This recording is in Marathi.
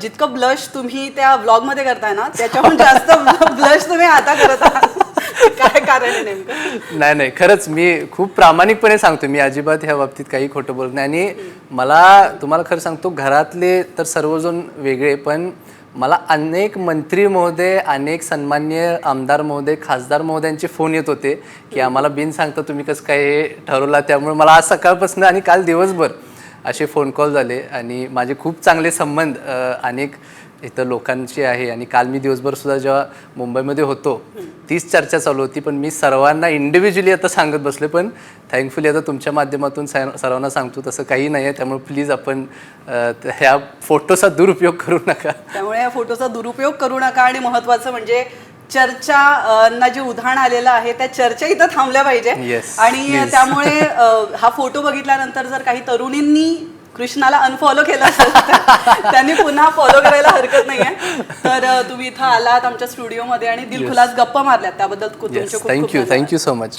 जितकं ब्लश तुम्ही त्या व्लॉग मध्ये करताय ना त्याच्याहून जास्त ब्लश तुम्ही आता करत आहात. काय कारण आहे नेमकं? नाही नाही, खरंच मी खूप प्रामाणिकपणे सांगतो, मी अजिबात ह्या बाबतीत काही खोटं बोलत नाही. आणि मला तुम्हाला खरं सांगतो, घरातले तर सर्वजण वेगळे, पण मला अनेक मंत्री महोदय, अनेक सन्मान्य आमदार महोदय, खासदार महोदयांचे फोन येत होते की आम्हाला बिन सांगता तुम्ही कसं काय हे ठरवला. त्यामुळे मला आज सकाळपासून आणि काल दिवसभर असे फोन कॉल झाले आणि माझे खूप चांगले संबंध अनेक इथं लोकांची आहे. आणि काल मी दिवसभर सुद्धा जेव्हा मुंबईमध्ये होतो तीच चर्चा चालू होती. पण मी सर्वांना इंडिव्हिज्युअली आता सांगत बसले, पण थँकफुली आता तुमच्या माध्यमातून सर्वांना सांगतो तसं काही नाही आहे. त्यामुळे प्लीज आपण ह्या फोटोचा दुरुपयोग करू नका. त्यामुळे या फोटोचा दुरुपयोग करू नका. आणि महत्त्वाचं म्हणजे चर्चा जे उधाण आलेलं आहे त्या चर्चा इथं थांबल्या पाहिजे. आणि त्यामुळे हा फोटो बघितल्यानंतर जर काही तरुणींनी कृष्णाला अनफॉलो केलं असेल तर त्यांनी पुन्हा फॉलो करायला हरकत नाहीये. तर तुम्ही इथं आलात आमच्या स्टुडिओमध्ये आणि दिलखुलास गप्पा मारल्यात त्याबद्दल तुमचे खूप खूप थँक्यू सो मच.